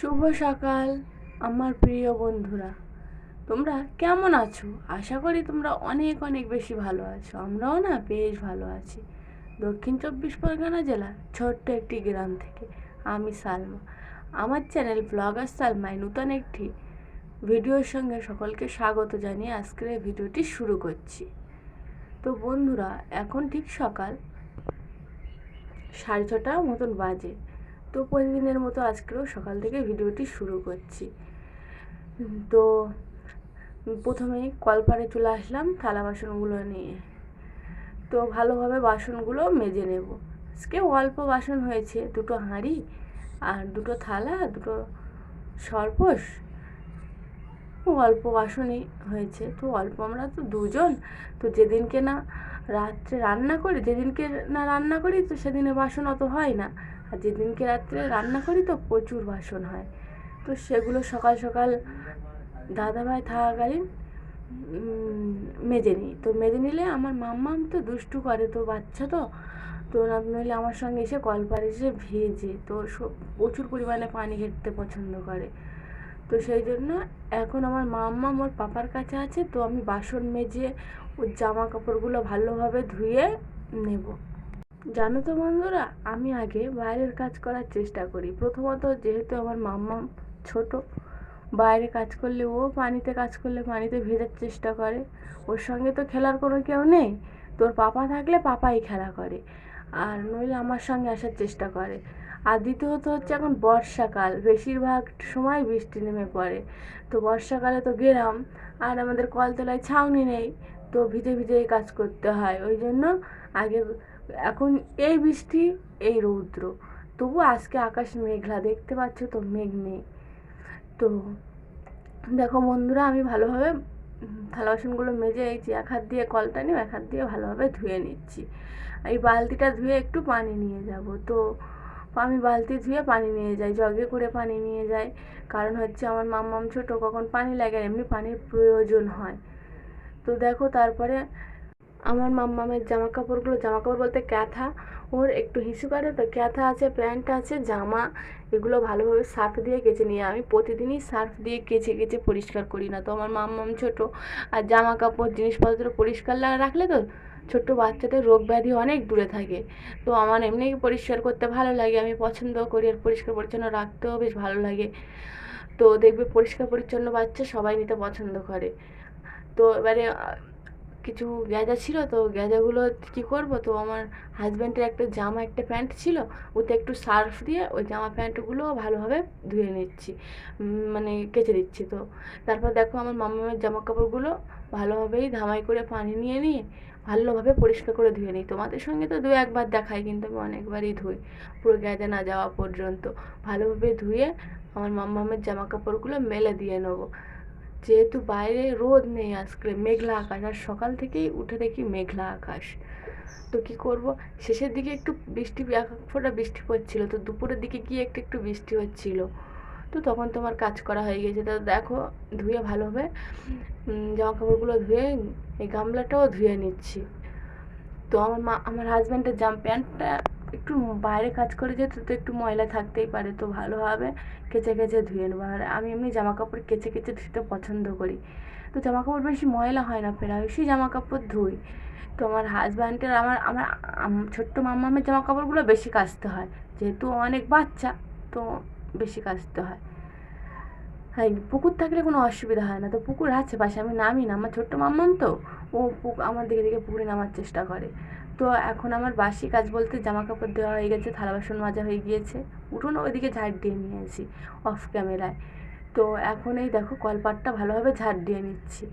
শুভ সকাল আমার প্রিয় বন্ধুরা, তোমরা কেমন আছো? আশা করি তোমরা অনেক অনেক বেশি ভালো আছো। আমরাও না বেশ ভালো আছি। দক্ষিণ 24 পরগনা জেলার ছোট্ট একটি গ্রাম থেকে আমি সালমা। আমার চ্যানেল ব্লগার সালমায় নূতন একটি ভিডিওর সঙ্গে সকলকে স্বাগত জানিয়ে আজকের এই ভিডিওটি শুরু করছি। তো বন্ধুরা, এখন ঠিক সকাল 6:30 মতন বাজে। তো প্রতিদিনের মতো আজকেও সকাল থেকে ভিডিওটি শুরু করছি। তো প্রথমেই কলপারে চলে আসলাম থালা বাসনগুলো নিয়ে। তো ভালোভাবে বাসনগুলো মেজে নেব। আজকে অল্প বাসন হয়েছে, দুটো হাঁড়ি আর দুটো থালা, দুটো সরপোষ, অল্প বাসনই হয়েছে। তো অল্প, আমরা তো দুজন, তো যেদিনকে না রাত্রে রান্না করি, যেদিনকে না রান্না করি তো সেদিনে বাসন অত হয় না, আর যেদিনকে রাত্রে রান্না করি তো প্রচুর বাসন হয়। তো সেগুলো সকাল সকাল দাদাভাই থাকাকালীন মেজে নিই। তো মেজে নিলে আমার মাম্মাম তো দুষ্টু করে, তো বাচ্চা তো না নইলে আমার সঙ্গে এসে কলপারে এসে ভেজে, তো প্রচুর পরিমাণে পানি ঘেটতে পছন্দ করে। তো সেই জন্য এখন আমার মাম্মাম ওর পাপার কাছে আছে, তো আমি বাসন মেজে ওর জামা কাপড়গুলো ভালোভাবে ধুয়ে নেব। জানো তো বন্ধুরা, আমি আগে বাইরের কাজ করার চেষ্টা করি। প্রথমত যেহেতু আমার মাম্মাম ছোট, বাইরে কাজ করলে ও পানিতে কাজ করলে পানিতে ভেজার চেষ্টা করে। ওর সঙ্গে তো খেলার কোনো কেউ নেই, তোর পাপা থাকলে পাপাই খেলা করে, আর নইলে আমার সঙ্গে আসার চেষ্টা করে। আর দ্বিতীয়ত হচ্ছে এখন বর্ষাকাল, বেশিরভাগ সময় বৃষ্টি নেমে পড়ে। তো বর্ষাকালে তো গ্রাম, আর আমাদের কলতলায় ছাউনি নেই, তো ভিজে ভিজেই কাজ করতে হয়। ওই জন্য আগে, এখন এই বৃষ্টি এই রৌদ্র, তবু আজকে আকাশ মেঘলা, দেখতে পাচ্ছ তো মেঘ নেই। তো দেখো বন্ধুরা, আমি ভালোভাবে থালা বাসনগুলো মেজে এই যে এক হাত দিয়ে কলটা নিয়ে এক হাত দিয়ে ভালোভাবে ধুয়ে নিচ্ছি। এই বালতিটা ধুয়ে একটু পানি নিয়ে যাব। তো আমি বালতি ধুয়ে পানি নিয়ে যাই, জগে করে পানি নিয়ে যাই। কারণ হচ্ছে আমার মাম্মাম ছোটো, কখন পানি লাগে, এমনি পানির প্রয়োজন হয়। তো দেখো, তারপরে আমার মাম্মামের জামা কাপড় বলতে ক্যাথা, ওর একটু হিসু করে, তো ক্যাথা আছে, প্যান্ট আছে, জামা, এগুলো ভালোভাবে সার্ফ দিয়ে কেচে নিয়ে, আমি প্রতিদিনই সার্ফ দিয়ে কেচে কেচে পরিষ্কার করি না। তো আমার মাম্মাম ছোট, আর জামা কাপড় জিনিসপত্র পরিষ্কার রাখলে তো ছোট্ট বাচ্চাদের রোগ ব্যাধি অনেক দূরে থাকে। তো আমার এমনি পরিষ্কার করতে ভালো লাগে, আমি পছন্দ করি, আর পরিষ্কার পরিচ্ছন্ন রাখতেও বেশ ভালো লাগে। তো দেখবে পরিষ্কার পরিচ্ছন্ন বাচ্চা সবাই নিতে পছন্দ করে। তো এবারে কিছু গ্যাজা ছিল, তো গ্যাজাগুলো কী করবো, তো আমার হাজব্যান্ডের একটা জামা একটা প্যান্ট ছিল, ওতে একটু সার্ফ দিয়ে ওই জামা প্যান্টগুলো ভালোভাবে ধুয়ে নিচ্ছি, মানে কেচে দিচ্ছি। তো তারপর দেখো আমার মামামের জামা কাপড়গুলো ভালোভাবেই ধামাই করে পানি নিয়ে ভালোভাবে পরিষ্কার করে ধুয়ে নিই। তোমাদের সঙ্গে তো 2-1 বার দেখাই, কিন্তু আমি অনেকবারই ধুই, পুরো গ্যাজা না যাওয়া পর্যন্ত ভালোভাবে ধুয়ে আমার মামামের জামা কাপড়গুলো মেলে দিয়ে নেবো। যেহেতু বাইরে রোদ নেই, আজকে মেঘলা আকাশ, আর সকাল থেকেই উঠে দেখি মেঘলা আকাশ। তো কি করব, শেষের দিকে একটু বৃষ্টি, এক ফোঁটা বৃষ্টি পড়ছিল, তো দুপুরের দিকে গিয়ে একটু একটু বৃষ্টি হচ্ছিল। তো তখন তোমার কাজ করা হয়ে গেছে। তো দেখো, ধুয়ে ভালোভাবে জামা কাপড়গুলো ধুয়ে এই গামলাটাও ধুয়ে নিচ্ছি। তো আমার হাজব্যান্ডের প্যান্টটা একটু বাইরে কাজ করে যেত, তো একটু ময়লা থাকতেই পারে, তো ভালোভাবে কেচে কেচে ধুয়ে নেবো। আর আমি এমনি জামা কাপড় কেচে কেচে ধুতে পছন্দ করি। তো জামা কাপড় বেশি ময়লা হয় না, প্রায়শই জামা কাপড় ধুই। তো আমার হাজব্যান্ডের, আমার আমার ছোট্ট মাম্মামের জামা কাপড়গুলো বেশি কাচতে হয়, যেহেতু অনেক বাচ্চা, তো বেশি কাচতে হয়। হ্যাঁ, পুকুর থাকলে কোনো অসুবিধা হয় না। তো পুকুর আছে পাশে, আমি নামি না, আমার ছোট্ট মাম্মাম তো, ও আমার দিকে দিকে পুকুরে নামার চেষ্টা করে। তো এখন আমার বাসি কাজ বলতে জামা কাপড় দেওয়া হয়ে গেছে, থালা বাসন মাজা হয়ে গিয়েছে, উঠোন ওইদিকে ঝাড় দিয়ে নিয়েছি অফ ক্যামেরায়। তো এখন এই দেখো কলপাটটা ভালোভাবে ঝাড় দিয়ে নিচ্ছি।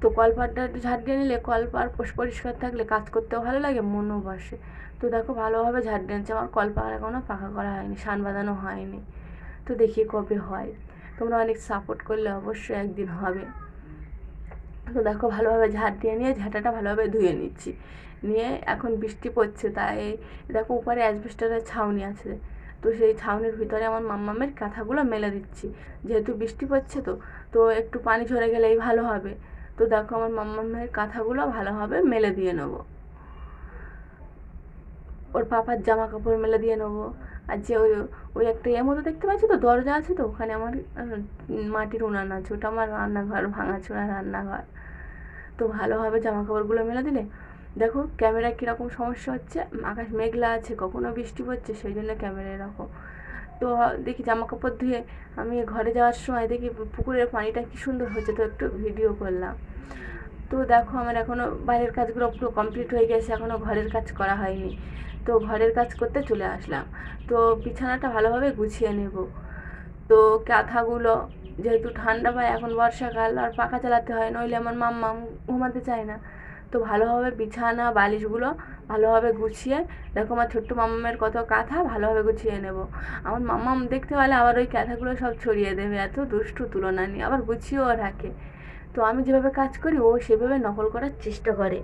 তো কলপাটটা একটু ঝাড় দিয়ে নিলে কলপার পরিষ্কার থাকলে কাজ করতেও ভালো লাগে, মনও বসে। তো দেখো ভালোভাবে ঝাড় দিয়ে নিচ্ছে। আমার কলপার এখনও পাকা করা হয়নি, সান বাঁধানো হয়নি, তো দেখি কবে হয়। তোমরা অনেক সাপোর্ট করলে অবশ্যই একদিন হবে। তো দেখো ভালোভাবে ঝাড় দিয়ে নিয়ে ঝাঁটাটা ভালোভাবে ধুয়ে নিচ্ছি। নিয়ে এখন বৃষ্টি পড়ছে, তাই দেখো উপরে অ্যাসবেস্টারের ছাউনি আছে, তো সেই ছাউনির ভিতরে আমার মাম্মামের কাঁথাগুলো মেলে দিচ্ছি। যেহেতু বৃষ্টি পড়ছে, তো একটু পানি ঝরে গেলেই ভালো হবে। তো দেখো আমার মাম্মামের কাঁথাগুলো ভালোভাবে মেলে দিয়ে নেবো। ওর পাপার জামা কাপড় মেলে দিয়ে নেবো। আর যে ওই ওই একটা এর মতো দেখতে পাচ্ছি তো, দরজা আছে তো, ওখানে আমার মাটির উনান আছে, ওটা আমার রান্নাঘর, ভাঙাচোরা রান্নাঘর। তো ভালোভাবে জামা কাপড়গুলো মেলে দিলে, দেখো ক্যামেরায় কীরকম সমস্যা হচ্ছে, আকাশ মেঘলা আছে, কখনো বৃষ্টি পড়ছে, সেই জন্য ক্যামেরা এরকম। তো দেখি জামা কাপড় ধুয়ে আমি ঘরে যাওয়ার সময় দেখি পুকুরের পানিটা কী সুন্দর হচ্ছে, তো একটু ভিডিও করলাম। তো দেখো আমার এখনও বাইরের কাজগুলো পুরো কমপ্লিট হয়ে গেছে, এখনও ঘরের কাজ করা হয়নি। তো ঘরের কাজ করতে চলে আসলাম। তো বিছানাটা ভালোভাবে গুছিয়ে নেব। তো কাঁথাগুলো, যেহেতু ঠান্ডা পায় এখন বর্ষাকাল, আর পাখা চালাতে হয়, নইলে আমার মাম্মাম ঘুমাতে চায় না। তো ভালোভাবে বিছানা বালিশগুলো ভালোভাবে গুছিয়ে, দেখো আমার ছোট্ট মাম্মামের কত কাঁথা, ভালোভাবে গুছিয়ে নেব। আমার মাম্মাম দেখতে পেলে আবার ওই কাঁথাগুলো সব ছড়িয়ে দেবে, এত দুষ্টু তুলনা নেই, আবার গুছিয়েও রাখে। তো আমি যেভাবে কাজ করি ও সেভাবে নকল করার চেষ্টা করে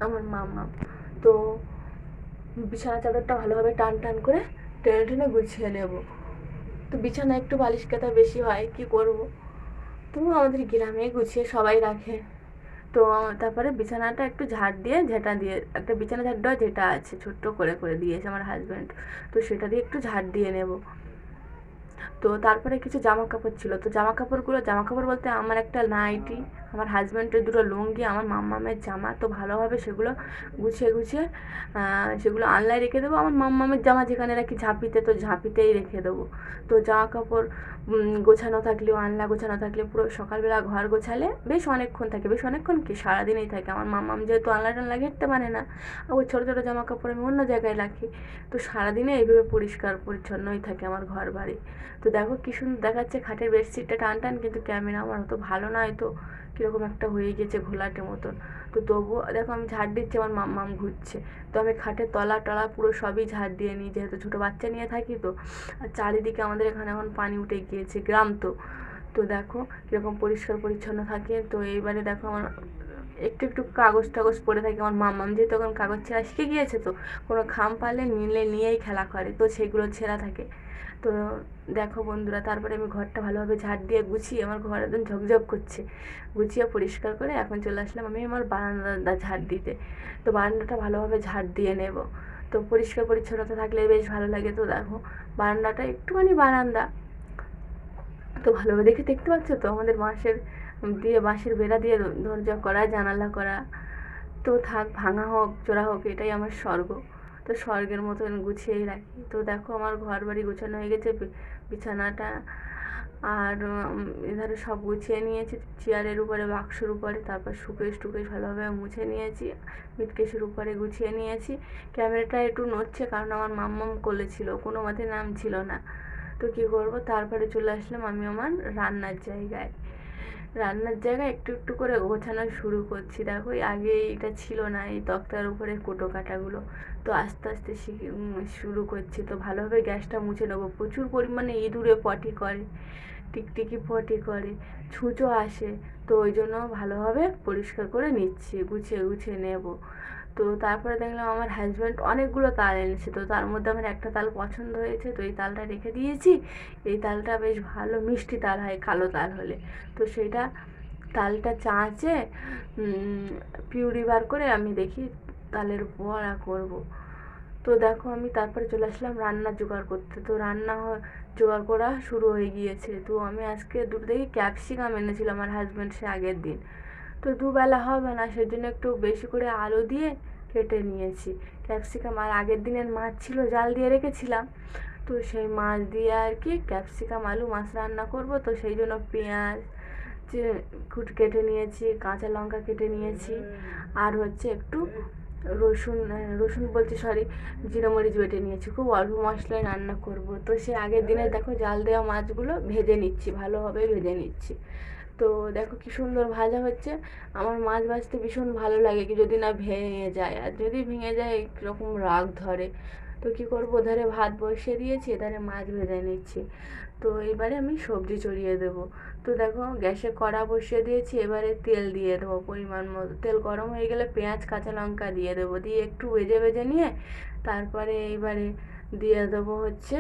আমার মাম্মাম। তো বিছানা চাদরটা ভালোভাবে টান টান করে টেনে টেনে গুছিয়ে নেব। তো বিছানা একটু বালিশ কাঁথা বেশি হয়, কি করব, তবু আমাদের গ্রামে গুছিয়ে সবাই রাখে। তো তারপরে বিছানাটা একটু ঝাড় দিয়ে, ঝেঁটা দিয়ে, একটা বিছানা ঝাড় দেওয়া যেটা আছে ছোট্ট করে করে দিয়েছে আমার হাজব্যান্ড, তো সেটা দিয়ে একটু ঝাড় দিয়ে নেব। তো তারপরে কিছু জামা কাপড় ছিল, তো জামা কাপড় বলতে আমার একটা নাইটি, আমার হাজব্যান্ডের দুটো লুঙ্গি, আমার মাম্মামের জামা, তো ভালোভাবে সেগুলো গুছিয়ে গুছিয়ে সেগুলো আলনায় রেখে দেবো। আমার মাম্মামের জামা যেখানে রাখি ঝাঁপিতে, তো ঝাঁপিতেই রেখে দেবো। তো জামা কাপড় গোছানো থাকলেও, আলনা গোছানো থাকলে, পুরো সকালবেলা ঘর গোছালে বেশ অনেকক্ষণ থাকে, বেশ অনেকক্ষণ কি সারাদিনই থাকে। আমার মাম্মাম যেহেতু আলনা টালনা ঘেরতে পারে না, ওই ছোটো ছোটো জামা কাপড় আমি অন্য জায়গায় রাখি, তো সারাদিনে এইভাবে পরিষ্কার পরিচ্ছন্নই থাকে আমার ঘর বাড়ি। তো দেখো কী সুন্দর দেখাচ্ছে খাটের বেডশিটটা টান টান, কিন্তু ক্যামেরা আমার অত ভালো নয়, তো কীরকম একটা হয়ে গেছে ঘোলাটে মতন। তো তবুও দেখো আমি ঝাড় দিচ্ছি, আমার মাম্মাম ঘুরছে। তো আমি খাটের তলা টলা পুরো সবই ঝাড় দিয়ে নিই, যেহেতু ছোটো বাচ্চা নিয়ে থাকি। তো আর চারিদিকে আমাদের এখানে এখন পানি উঠে গিয়েছে, গ্রাম তো। তো দেখো কীরকম পরিষ্কার পরিচ্ছন্ন থাকে। তো এইবারে দেখো আমার একটু একটু কাগজ টাগজ পড়ে থাকে, আমার মাম্মাম যেহেতু এখন কাগজ ছেঁড়া শিখে গিয়েছে, তো কোনো খাম পালে নিয়েই খেলা করে, তো সেগুলো ছেঁড়া থাকে। তো দেখো বন্ধুরা, তারপরে আমি ঘরটা ভালোভাবে ঝাড় দিয়ে গুছিয়ে, আমার ঘর একদম ঝকঝক করছে, গুছিয়ে পরিষ্কার করে এখন চলে আসলাম আমি আমার বারান্দা ঝাড় দিতে। তো বারান্দাটা ভালোভাবে ঝাড় দিয়ে নেব। তো পরিষ্কার পরিচ্ছন্নতা থাকলে বেশ ভালো লাগে। তো দেখো বারান্দাটা একটুখানি বারান্দা, তো ভালোভাবে দেখতে পাচ্ছ তো, আমাদের বাঁশের বেড়া দিয়ে দরজা করা, জানালা করা। তো থাক, ভাঙা হোক চোরা হোক, এটাই আমার স্বর্গ। তো স্বর্গের মতন গুছিয়েই রাখি। তো দেখো আমার ঘর বাড়ি গোছানো হয়ে গেছে, বিছানাটা আর এধারে সব গুছিয়ে নিয়েছি, চেয়ারের উপরে, বাক্সর উপরে, তারপর সুকেশ টুকেশ ভালোভাবে মুছে নিয়েছি, মিটকেশের উপরে গুছিয়ে নিয়েছি। ক্যামেরাটা একটু নড়ছে, কারণ আমার মাম্মাম কোলে ছিল, কোনো মতে নামছিল না। তো কী করবো, তারপরে চলে আসলাম আমি আমার রান্নার জায়গায়। রান্নার জায়গায় একটু একটু করে গোছানো শুরু করছি। দেখো আগে এটা ছিল না, এই তক্তার উপরে কোটো কাটাগুলো, তো আস্তে আস্তে শুরু করছি। তো ভালোভাবে গ্যাসটা মুছে নেবো, প্রচুর পরিমাণে ইঁদুরে পটি করে, টিকটিকি পটি করে, ছুঁচো আসে, তো ওই জন্য ভালোভাবে পরিষ্কার করে নিচ্ছি, গুছিয়ে গুছিয়ে নেব। তো তারপরে দেখলাম আমার হাজব্যান্ড অনেকগুলো তাল এনেছে, তো তার মধ্যে আমার একটা তাল পছন্দ হয়েছে, তো এই তালটা রেখে দিয়েছি। এই তালটা বেশ ভালো মিষ্টি তাল হয় কালো তাল হলে, তো সেইটা তালটা চাঁচে পিউরি বার করে আমি দেখি তালের বড়া করব। তো দেখো আমি তারপরে চলে আসলাম রান্না জোগাড় করতে। তো জোগাড় করা শুরু হয়ে গিয়েছে। তো আমি আজকে দুটো থেকে ক্যাপসিকাম এনেছিল আমার হাজব্যান্ড সে আগের দিন, তো দুবেলা হবে না, সেজন্য একটু বেশি করে আলু দিয়ে কেটে নিয়েছি ক্যাপসিকাম। আর আগের দিনের মাছ ছিল, জাল দিয়ে রেখেছিলাম, তো সেই মাছ দিয়ে আর কি ক্যাপসিকাম আলু মাছ রান্না করব। তো সেই জন্য পেঁয়াজ কেটে নিয়েছি, কাঁচা লঙ্কা কেটে নিয়েছি, আর হচ্ছে একটু রসুন বলছি সরি, জিরে মরিচ বেটে নিয়েছি। খুব অল্প মশলায় রান্না করব। তো সে আগের দিনে দেখো জাল দেওয়া মাছগুলো ভেজে নিচ্ছি, ভালোভাবে ভেজে নিচ্ছি। তো দেখো কি সুন্দর ভাজা হচ্ছে। আমার মাছ ভাজতে ভীষণ ভালো লাগে, কি যদি না ভেঙে যায়, আর যদি ভেঙে যায় একরকম রাগ ধরে। তো কী করবো, ওধারে ভাত বসিয়ে দিয়েছি, এধারে মাছ ভেজে নিচ্ছি। তো এবারে আমি সবজি চড়িয়ে দেবো। তো দেখো গ্যাসে কড়া বসিয়ে দিয়েছি, এবারে তেল দিয়ে দেবো পরিমাণ মতো। তেল গরম হয়ে গেলে পেঁয়াজ কাঁচা লঙ্কা দিয়ে দেবো, দিয়ে একটু ভেজে নিয়ে তারপরে এইবারে দিয়ে দেবো হচ্ছে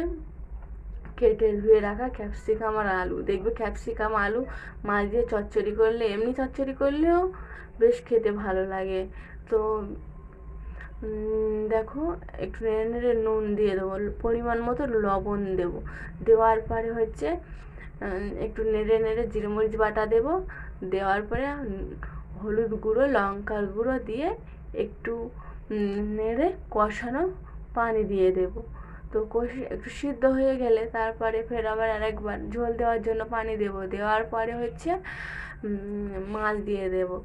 কেটে ধুয়ে রাখা ক্যাপসিকাম আর আলু। দেখবে ক্যাপসিকাম আলু মাছ দিয়ে চচ্চড়ি করলে, এমনি চচ্চড়ি করলেও বেশ খেতে ভালো লাগে। তো দেখো একটু নেড়ে নেড়ে নুন দিয়ে দেবো, পরিমাণ মতো লবণ দেবো, দেওয়ার পরে হচ্ছে একটু নেড়ে নেড়ে জিরে মরিচ বাটা দেবো, দেওয়ার পরে হলুদ গুঁড়ো লঙ্কার গুঁড়ো দিয়ে একটু নেড়ে কষানো পানি দিয়ে দেবো। তো কষে একটু সিদ্ধ হয়ে গেলে তারপরে ফের আবার আরেকবার ঝোল দেওয়ার জন্য পানি দেবো, দেওয়ার পরে হচ্ছে মাছ দিয়ে দেবো,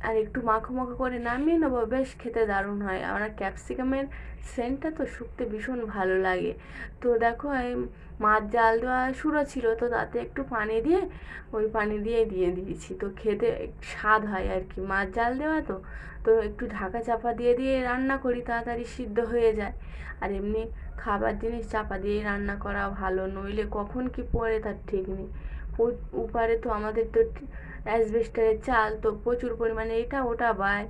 আর একটু মাখো মাখো করে নামিয়ে নেবো। বেশ খেতে দারুণ হয়। আমার ক্যাপসিকামের সেন্টটা তো শুকতে ভীষণ ভালো লাগে। তো দেখো এই মাছ জাল দেওয়া শুরু ছিল, তো তাতে একটু পানি দিয়ে ওই পানি দিয়ে দিয়েছি, তো খেতে স্বাদ হয় আর কি, মাছ জাল দেওয়া তো। তো একটু ঢাকা চাপা দিয়ে দিয়ে রান্না করি, তাড়াতাড়ি সিদ্ধ হয়ে যায়। আর এমনি খাবার জিনিস চাপা দিয়ে রান্না করা ভালো, নইলে কখন কি পড়ে তার ঠিক নেই। উপারে তো আমাদের তো অ্যাসবেস্টারের চাল, তো প্রচুর পরিমাণে এটা ওটা বায়,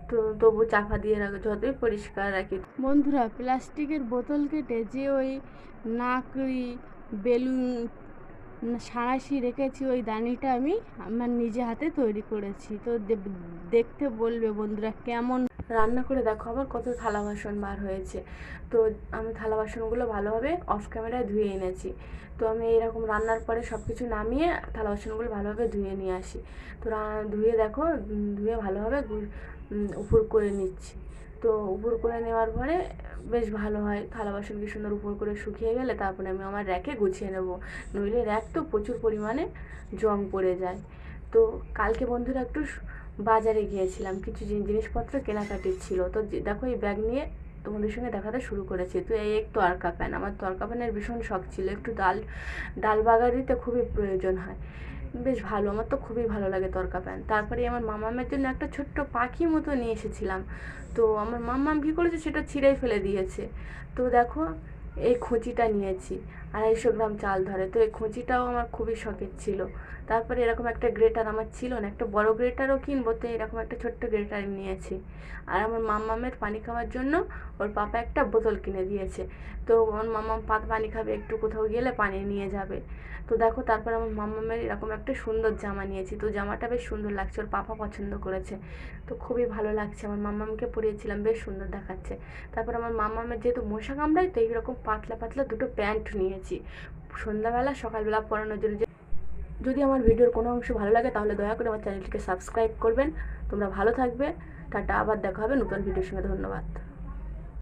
তো তবু চাপা দিয়ে রাখো যতই পরিষ্কার রাখি। বন্ধুরা, প্লাস্টিকের বোতল কেটে যে ওই নাকড়ি বেলুন সাঁড়াশি রেখেছি, ওই দানিটা আমি আমার নিজে হাতে তৈরি করেছি। তো দেখতে বলবে বন্ধুরা কেমন। রান্না করে দেখো আবার কত থালা বাসন বার হয়েছে। তো আমি থালা বাসনগুলো ভালোভাবে অফ ক্যামেরায় ধুয়ে এনেছি। তো আমি এরকম রান্নার পরে সব কিছু নামিয়ে থালা বাসনগুলো ভালোভাবে ধুয়ে নিয়ে আসি। তো ধুয়ে দেখো, ধুয়ে ভালোভাবে উপর করে নিচ্ছি। তো উপর করে নেওয়ার পরে বেশ ভালো হয়, থালা বাসন কি সুন্দর উপর করে শুকিয়ে গেলে তারপরে আমি আমার র্যাকে গুছিয়ে নেব, নইলে র্যাক তো প্রচুর পরিমাণে জং পড়ে যায়। তো কালকে বন্ধুরা একটু বাজারে গিয়েছিলাম, কিছু জিনিসপত্র কেনাকাটির ছিল। তো দেখো এই ব্যাগ নিয়ে তোমাদের সঙ্গে দেখাতে শুরু করেছি। তো এই এক তরকা প্যান, আমার তরকা প্যানের ভীষণ শখ ছিল, একটু ডাল বাগারিতে খুবই প্রয়োজন হয়। বেশ ভালো, আমার তো খুবই ভালো লাগে তরকা প্যান। তারপরে আমার মামামের জন্য একটা ছোট্ট পাখি মতো নিয়ে এসেছিলাম। তো আমার মাম্মাম কী করেছে, সেটা ছিঁড়েই ফেলে দিয়েছে। তো দেখো এই খুঁচিটা নিয়েছি, 250 গ্রাম চাল ধরে। তো এই খুঁচিটাও আমার খুবই শখের ছিল। তারপরে এরকম একটা গ্রেটার আমার ছিল না, একটা বড় গ্রেটারও কিনবো, তো এরকম একটা ছোট্ট গ্রেটার নিয়েছি। আর আমার মাম্মামের পানি খাওয়ার জন্য ওর পাপা একটা বোতল কিনে দিয়েছে। তো ওর মাম্মাম পানি খাবে, একটু কোথাও গেলে পানি নিয়ে যাবে। তো দেখো তারপর আমার মাম্মামের এরকম একটা সুন্দর জামা নিয়েছি। তো জামাটা বেশ সুন্দর লাগছে, ওর পাপা পছন্দ করেছে, তো খুবই ভালো লাগছে। আমার মাম্মামকে পরিয়েছিলাম, বেশ সুন্দর দেখাচ্ছে। তারপর আমার মাম্মামের যেহেতু মশা কামড়ায়, তো এইরকম পাতলা পাতলা দুটো প্যান্ট নিয়েছি সন্ধ্যাবেলা সকালবেলা পরানোর জন্য। যদি আমার ভিডিওর কোনো অংশ ভালো লাগে তাহলে দয়া করে আমার চ্যানেলটিকে সাবস্ক্রাইব করবেন। তোমরা ভালো থাকবে। টাটা, আবার দেখা হবে নতুন ভিডিওর সঙ্গে। ধন্যবাদ।